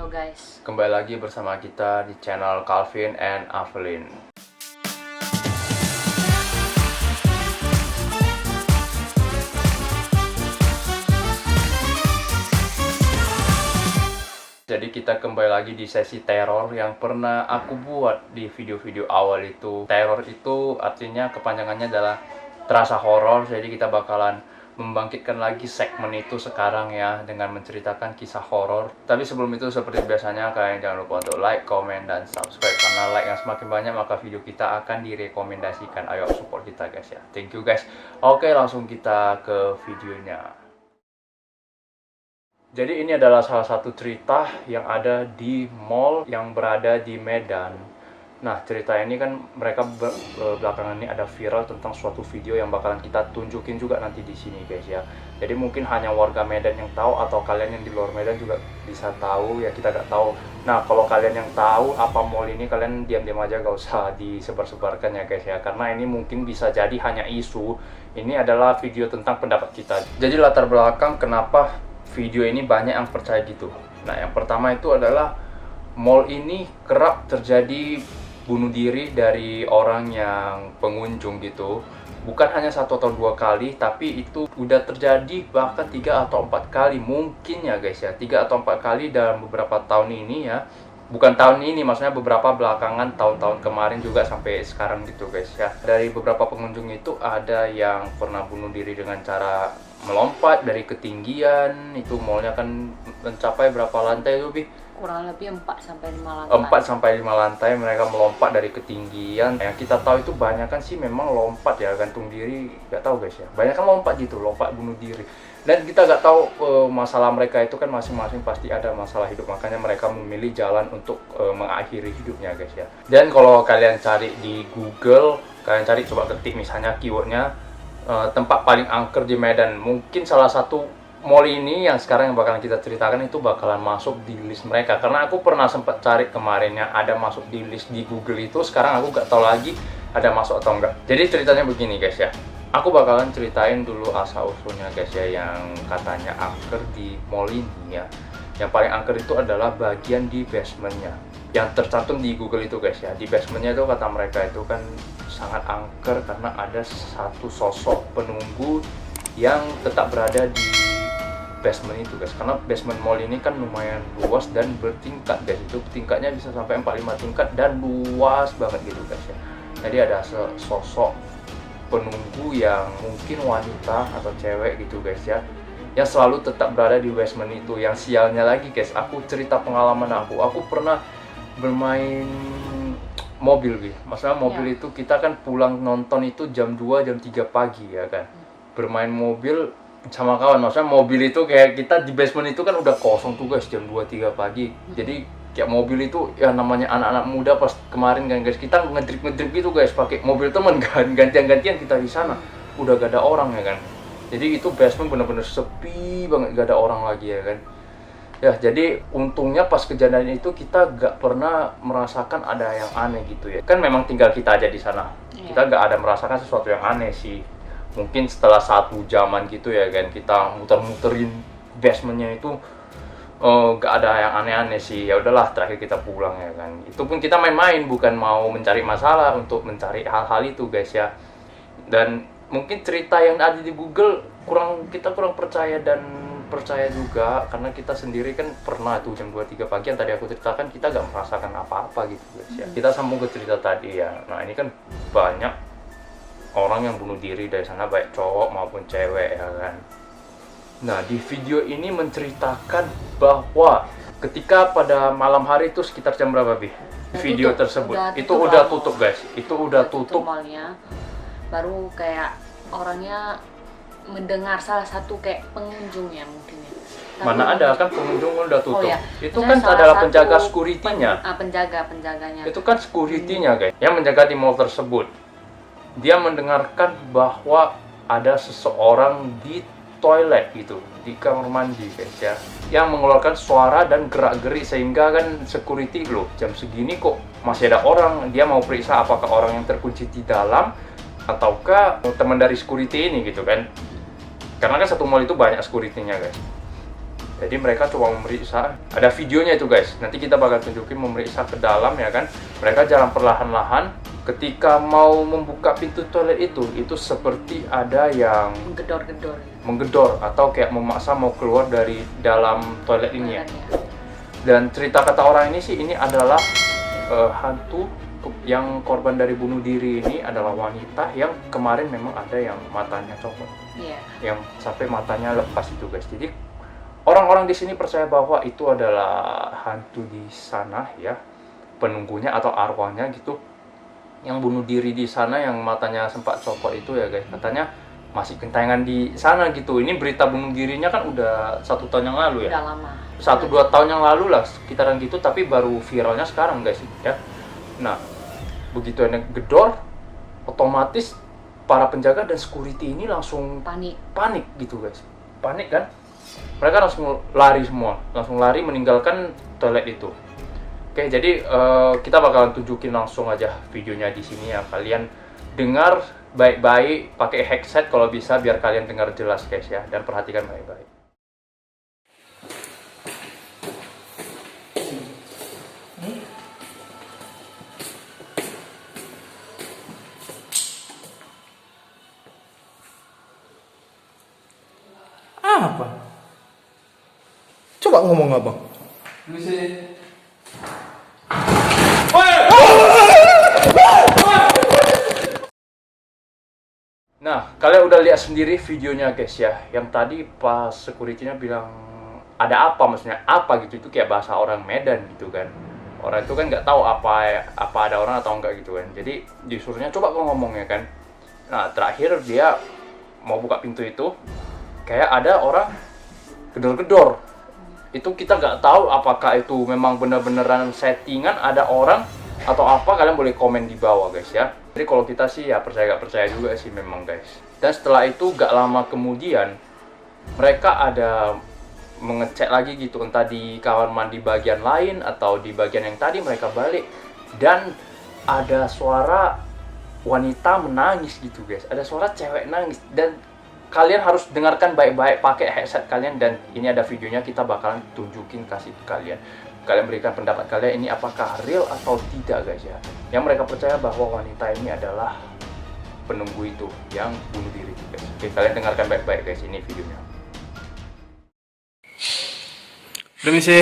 Halo guys. Kembali lagi bersama kita di channel Calvin and Avelin. Jadi kita kembali lagi di sesi teror yang pernah aku buat di video-video awal itu. Teror itu artinya kepanjangannya adalah terasa horor. Jadi kita bakalan membangkitkan lagi segmen itu sekarang ya, dengan menceritakan kisah horor. Tapi sebelum itu seperti biasanya kalian jangan lupa untuk like, comment, dan subscribe. Karena like yang semakin banyak maka video kita akan direkomendasikan. Ayo support kita guys ya. Thank you guys. Oke, langsung kita ke videonya. Jadi ini adalah salah satu cerita yang ada di mall yang berada di Medan. Nah, cerita ini kan mereka belakangan ini ada viral tentang suatu video yang bakalan kita tunjukin juga nanti di sini guys ya. Jadi mungkin hanya warga Medan yang tahu atau kalian yang di luar Medan juga bisa tahu ya, kita nggak tahu. Nah, kalau kalian yang tahu apa mall ini, kalian diam-diam aja, gak usah disebar-sebarkan ya guys ya. Karena ini mungkin bisa jadi hanya isu. Ini adalah video tentang pendapat kita. Jadi latar belakang kenapa video ini banyak yang percaya gitu. Nah, yang pertama itu adalah mall ini kerap terjadi bunuh diri dari orang yang pengunjung gitu. Bukan hanya 1 atau 2 kali, tapi itu udah terjadi bahkan 3 atau 4 kali mungkin ya guys ya. 3 atau 4 kali dalam beberapa tahun ini ya. Bukan tahun ini, maksudnya beberapa belakangan, tahun-tahun kemarin juga sampai sekarang gitu guys ya. Dari beberapa pengunjung itu ada yang pernah bunuh diri dengan cara melompat dari ketinggian. Itu mallnya kan mencapai berapa lantai itu, Bi? Kurang lebih 4-5 lantai. 4-5 lantai mereka melompat dari ketinggian. Yang kita tahu itu banyak kan sih memang lompat ya, gantung diri, nggak tahu guys ya. Banyak kan lompat gitu, lompat bunuh diri. Dan kita nggak tahu masalah mereka itu kan masing-masing pasti ada masalah hidup, makanya mereka memilih jalan untuk mengakhiri hidupnya guys ya. Dan kalau kalian cari di Google, kalian cari, coba ketik misalnya keywordnya tempat paling angker di Medan, mungkin salah satu mall ini yang sekarang yang bakalan kita ceritakan itu bakalan masuk di list mereka. Karena aku pernah sempat cari kemarin yang ada masuk di list di Google itu, sekarang aku nggak tahu lagi ada masuk atau enggak. Jadi ceritanya begini guys ya, aku bakalan ceritain dulu asal usulnya guys ya, yang katanya angker di mall ini ya. Yang paling angker itu adalah bagian di basementnya, yang tercantum di Google itu guys ya. Di basementnya itu kata mereka itu kan sangat angker karena ada satu sosok penunggu yang tetap berada di basement itu guys. Karena basement mall ini kan lumayan luas dan bertingkat guys. Itu tingkatnya bisa sampai 4-5 tingkat dan luas banget gitu guys ya. Jadi ada sosok penunggu yang mungkin wanita atau cewek gitu guys ya, yang selalu tetap berada di basement itu. Yang sialnya lagi guys, aku cerita pengalaman aku pernah bermain mobil gitu. Maksudnya mobil itu kita kan pulang nonton itu jam 2, jam 3 pagi ya kan. Bermain mobil sama kawan, maksudnya mobil itu kayak kita di basement itu kan udah kosong tuh guys jam 2-3 pagi. Jadi kayak mobil itu ya namanya anak-anak muda pas kemarin kan guys, kita ngedrip gitu guys pakai mobil temen kan, gantian-gantian kita di sana. Udah gak ada orang ya kan. Jadi itu basement bener-bener sepi banget, gak ada orang lagi ya kan. Ya jadi untungnya pas kejadian itu kita gak pernah merasakan ada yang aneh gitu ya. Kan memang tinggal kita aja di sana. Kita gak ada merasakan sesuatu yang aneh sih. Mungkin setelah 1 jaman gitu ya kan, kita muter-muterin basementnya itu gak ada yang aneh-aneh sih. Ya udahlah, terakhir kita pulang ya kan. Itu pun kita main-main, bukan mau mencari masalah, untuk mencari hal-hal itu guys ya. Dan mungkin cerita yang ada di Google kita kurang percaya dan percaya juga, karena kita sendiri kan pernah tuh jam 2-3 pagi yang tadi aku ceritakan, kita gak merasakan apa-apa gitu guys ya. Kita sambung ke cerita tadi ya. Nah ini kan banyak orang yang bunuh diri dari sana, baik cowok maupun cewek ya kan. Nah di video ini menceritakan bahwa ketika pada malam hari itu sekitar jam berapa Bi? Video tersebut itu udah tutup guys, itu udah tutup mallnya. Baru kayak orangnya mendengar salah satu kayak pengunjung ya mungkin ya. Mana ada kan pengunjung udah tutup. Oh, ya. Itu kan adalah penjaga security-nya. Penjaganya. Itu kan security-nya guys, yang menjaga di mall tersebut. Dia mendengarkan bahwa ada seseorang di toilet gitu, di kamar mandi guys ya, yang mengeluarkan suara dan gerak-gerik, sehingga kan security loh jam segini kok masih ada orang. Dia mau periksa apakah orang yang terkunci di dalam ataukah teman dari security ini gitu kan. Karena kan satu mall itu banyak security-nya guys. Jadi mereka coba memeriksa, ada videonya itu guys, nanti kita bakal tunjukin memeriksa ke dalam ya kan. Mereka jalan perlahan-lahan, ketika mau membuka pintu toilet itu seperti ada yang menggedor-gedor. menggedor atau kayak memaksa mau keluar dari dalam toilet ini ya. Dan cerita kata orang ini sih, ini adalah hantu yang korban dari bunuh diri ini adalah wanita yang kemarin memang ada yang matanya copot, yang sampai matanya lepas itu guys. Jadi orang-orang di sini percaya bahwa itu adalah hantu di sana ya, penunggunya atau arwahnya gitu, yang bunuh diri di sana, yang matanya sempat copot itu ya guys. Katanya masih gentayangan di sana gitu. Ini berita bunuh dirinya kan udah 1 tahun yang lalu ya. Udah lama. 1-2 tahun yang lalu lah sekitaran gitu, tapi baru viralnya sekarang guys ya. Nah, begitu ada gedor, otomatis para penjaga dan security ini langsung panik gitu guys. Panik kan? Mereka langsung lari semua, langsung lari meninggalkan toilet itu. Oke, jadi kita bakalan tunjukin langsung aja videonya di sini ya. Kalian dengar baik-baik, pakai headset kalau bisa biar kalian dengar jelas guys ya, dan perhatikan baik-baik. Apa? Coba ngomong abang. Nah, kalian udah lihat sendiri videonya guys ya. Yang tadi pas security-nya bilang ada apa, maksudnya apa gitu, itu kayak bahasa orang Medan gitu kan. Orang itu kan nggak tahu apa ada orang atau enggak gitu kan. Jadi disuruhnya coba kau ngomong ya kan. Nah, terakhir dia mau buka pintu itu, kayak ada orang gedor-gedor. Itu kita nggak tahu apakah itu memang benar-beneran settingan ada orang atau apa. Kalian boleh komen di bawah guys ya. Jadi kalau kita sih ya percaya nggak percaya juga sih memang guys. Dan setelah itu nggak lama kemudian mereka ada mengecek lagi gitu, entah di kamar mandi bagian lain atau di bagian yang tadi mereka balik, dan ada suara wanita menangis gitu guys. Ada suara cewek nangis, dan kalian harus dengarkan baik-baik pakai headset kalian, dan ini ada videonya, kita bakalan tunjukin kasih ke kalian. Kalian berikan pendapat kalian, ini apakah real atau tidak guys ya. Yang mereka percaya bahwa wanita ini adalah penunggu itu yang bunuh diri guys. Oke, kalian dengarkan baik-baik guys, ini videonya. Permisi.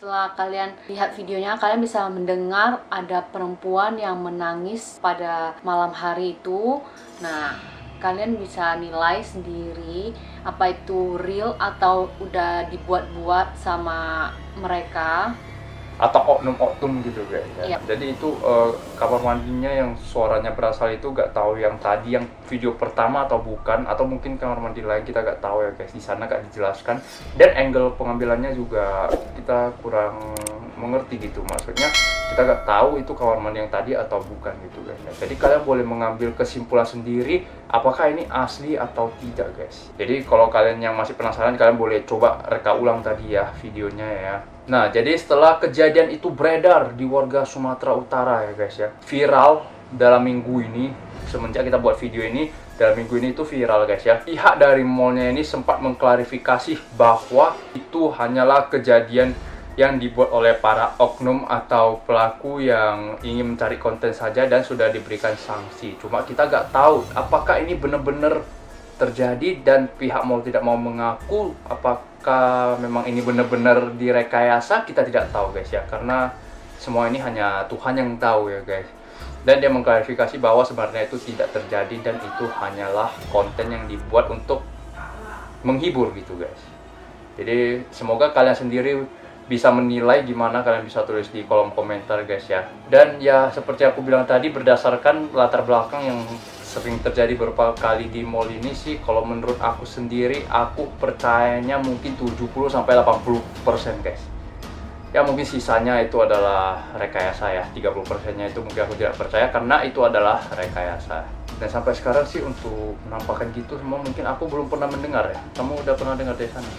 Setelah kalian lihat videonya, kalian bisa mendengar ada perempuan yang menangis pada malam hari itu. Nah, kalian bisa nilai sendiri apa itu real atau udah dibuat-buat sama mereka, atau oknum-oknum gitu guys ya. Iya. Jadi itu kamar mandinya yang suaranya berasal itu nggak tahu yang tadi yang video pertama atau bukan, atau mungkin kamar mandi lain, kita nggak tahu ya guys. Di sana nggak dijelaskan, dan angle pengambilannya juga kita kurang mengerti gitu. Maksudnya kita nggak tahu itu kamar mandi yang tadi atau bukan gitu guys ya. Jadi kalian boleh mengambil kesimpulan sendiri apakah ini asli atau tidak guys. Jadi kalau kalian yang masih penasaran, kalian boleh coba reka ulang tadi ya videonya ya. Nah, jadi setelah kejadian itu beredar di warga Sumatera Utara ya guys ya, viral dalam minggu ini, semenjak kita buat video ini, dalam minggu ini itu viral guys ya. Pihak dari mallnya ini sempat mengklarifikasi bahwa itu hanyalah kejadian yang dibuat oleh para oknum atau pelaku yang ingin mencari konten saja, dan sudah diberikan sanksi. Cuma kita nggak tahu apakah ini benar-benar terjadi, dan pihak mall tidak mau mengaku apakah memang ini benar-benar direkayasa. Kita tidak tahu guys ya, karena semua ini hanya Tuhan yang tahu ya guys. Dan dia mengklarifikasi bahwa sebenarnya itu tidak terjadi, dan itu hanyalah konten yang dibuat untuk menghibur gitu guys. Jadi semoga kalian sendiri bisa menilai, gimana kalian bisa tulis di kolom komentar guys ya. Dan ya seperti aku bilang tadi, berdasarkan latar belakang yang sering terjadi beberapa kali di mall ini sih, kalau menurut aku sendiri, aku percayanya mungkin 70-80% guys. Ya mungkin sisanya itu adalah rekayasa ya, 30%-nya itu mungkin aku tidak percaya karena itu adalah rekayasa. Dan sampai sekarang sih untuk penampakan gitu semua mungkin aku belum pernah mendengar ya. Kamu udah pernah dengar dari sana?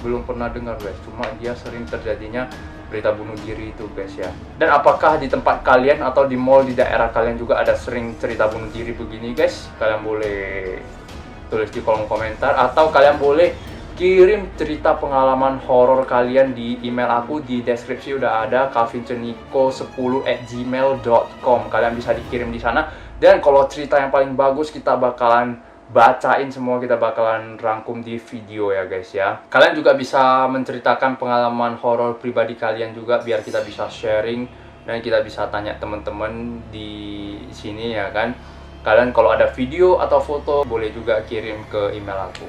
Belum pernah dengar guys, cuma dia sering terjadinya berita bunuh diri itu guys ya. Dan apakah di tempat kalian atau di mall di daerah kalian juga ada sering cerita bunuh diri begini guys? Kalian boleh tulis di kolom komentar, atau kalian boleh kirim cerita pengalaman horor kalian di email aku. Di deskripsi udah ada, calvinceniko10@gmail.com. Kalian bisa dikirim di sana. Dan kalau cerita yang paling bagus kita bakalan bacain semua, kita bakalan rangkum di video ya guys ya. Kalian juga bisa menceritakan pengalaman horor pribadi kalian juga, biar kita bisa sharing dan kita bisa tanya teman-teman di sini ya kan. Kalian kalau ada video atau foto boleh juga kirim ke email aku.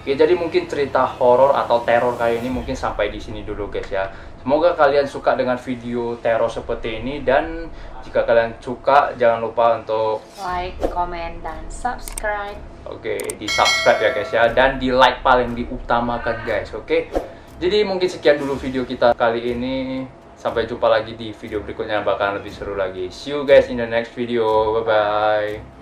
Oke, jadi mungkin cerita horor atau teror kali ini mungkin sampai di sini dulu guys ya. Semoga kalian suka dengan video teror seperti ini, dan jika kalian suka jangan lupa untuk Like, comment, dan subscribe. Oke, di subscribe ya guys ya, dan di like paling diutamakan guys. Oke, jadi mungkin sekian dulu video kita kali ini. Sampai jumpa lagi di video berikutnya, bakalan lebih seru lagi. See you guys in the next video. Bye bye.